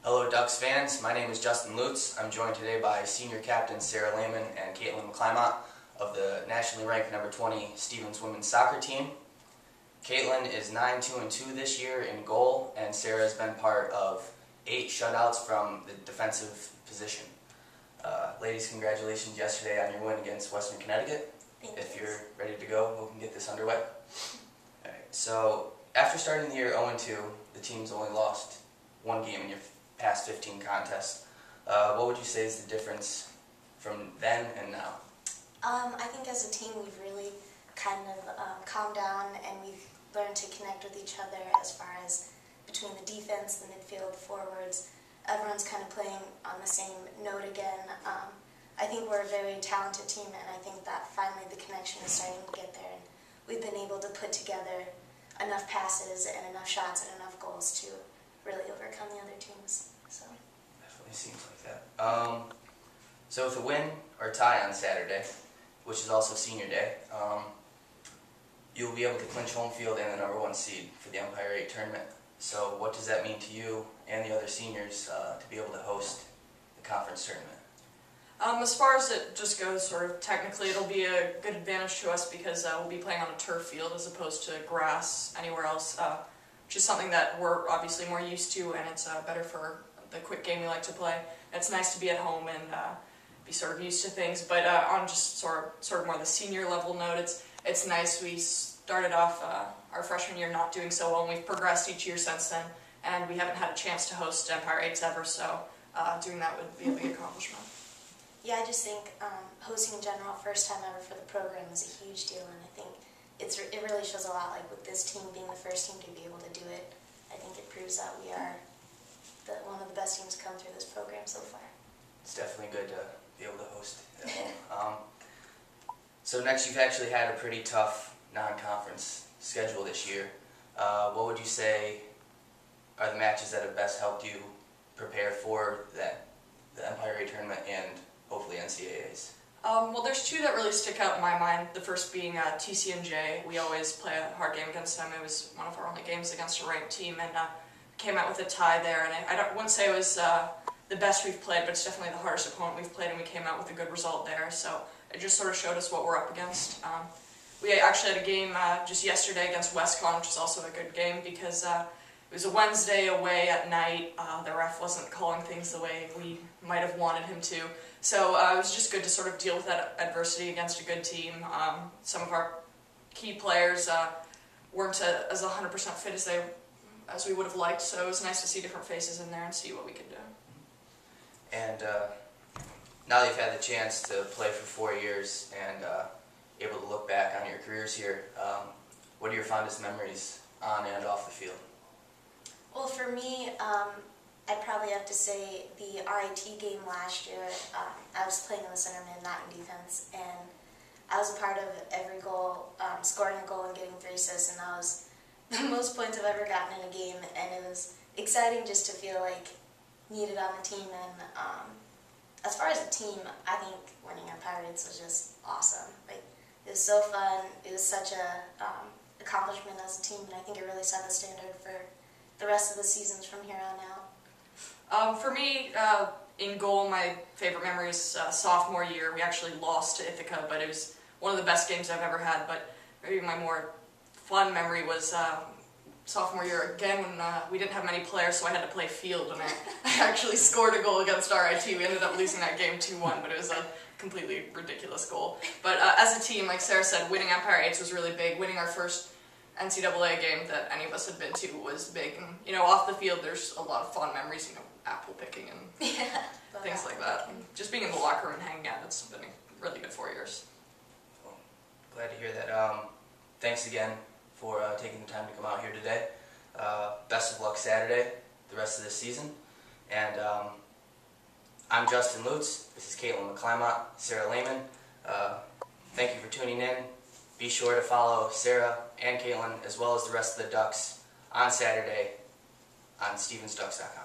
Hello Ducks fans, my name is Justin Lutz. I'm joined today by senior captains Sarah Lehman and Kaitlin McClymont of the nationally ranked number 20 Stevens women's soccer team. Kaitlin is 9-2-2 this year in goal, and Sarah has been part of 8 shutouts from the defensive position. Ladies, congratulations yesterday on your win against Western Connecticut. If you're ready to go, we can get this underway. Alright, so after starting the year 0-2, the team's only lost 1 game in your past 15 contests. What would you say is the difference from then and now? I think as a team we've really kind of calmed down, and we've learned to connect with each other as far as between the defense, the midfield, the forwards. Everyone's kind of playing on the same note again. I think we're a very talented team, and I think that finally the connection is starting to get there, and we've been able to put together enough passes and enough shots and enough goals to really overcome the other teams. So definitely seems like that. So with a win or tie on Saturday, which is also senior day, you'll be able to clinch home field and the number 1 seed for the Empire 8 tournament. So what does that mean to you and the other seniors to be able to host the conference tournament? As far as it just goes, sort of technically, it'll be a good advantage to us because we'll be playing on a turf field as opposed to grass anywhere else, which is something that we're obviously more used to, and it's better for the quick game we like to play. It's nice to be at home and be sort of used to things, but on just sort of more the senior level note, it's nice. We started off our freshman year not doing so well, and we've progressed each year since then, and we haven't had a chance to host Empire 8s ever, so doing that would be a big accomplishment. yeah, I just think hosting in general, first time ever for the program, is a huge deal, and I think it really shows a lot. Like with this team being the first team to be able to do it, I think it proves that we are one of the best teams to come through this program so far. It's definitely good to be able to host at home. So next, you've actually had a pretty tough non-conference schedule this year. What would you say are the matches that have best helped you prepare for the Empire 8 tournament and hopefully NCAAs? Well, there's 2 that really stick out in my mind. The first being TCNJ. We always play a hard game against them. It was one of our only games against a ranked team, and came out with a tie there. And I wouldn't say it was the best we've played, but it's definitely the hardest opponent we've played, and we came out with a good result there. So it just sort of showed us what we're up against. We actually had a game just yesterday against WestCon, which is also a good game because it was a Wednesday away at night. The ref wasn't calling things the way we might have wanted him to. So it was just good to sort of deal with that adversity against a good team. Some of our key players weren't as 100% fit as we would have liked, so it was nice to see different faces in there and see what we could do. And now that you've had the chance to play for 4 years and able to look back on your careers here, what are your fondest memories on and off the field? Well, for me, I'd probably have to say the RIT game last year. I was playing in the center mid, not in defense, and I was a part of every goal, scoring a goal and getting 3 assists, and that was the most points I've ever gotten in a game, and it was exciting just to feel like needed on the team. And as far as the team, I think winning Empire 8s was just awesome. Like, it was so fun. It was such a accomplishment as a team, and I think it really set the standard for the rest of the seasons from here on out. For me, in goal, my favorite memory is sophomore year. We actually lost to Ithaca, but it was one of the best games I've ever had. But maybe my more fun memory was sophomore year again when we didn't have many players, so I had to play field, and I actually scored a goal against RIT. We ended up losing that game 2-1, but it was a completely ridiculous goal. But as a team, like Sarah said, winning Empire 8s was really big. Winning our first NCAA game that any of us had been to was big. And, you know, off the field, there's a lot of fun memories, you know, apple picking and things like that. And just being in the locker room and hanging out, it's been a really good 4 years. Well, glad to hear that. Thanks again for taking the time to come out here today. Best of luck Saturday, the rest of the season. And I'm Justin Lutz. This is Kaitlin McClymont, Sarah Lehman. Thank you for tuning in. Be sure to follow Sarah and Kaitlin, as well as the rest of the Ducks, on Saturday on StevensDucks.com.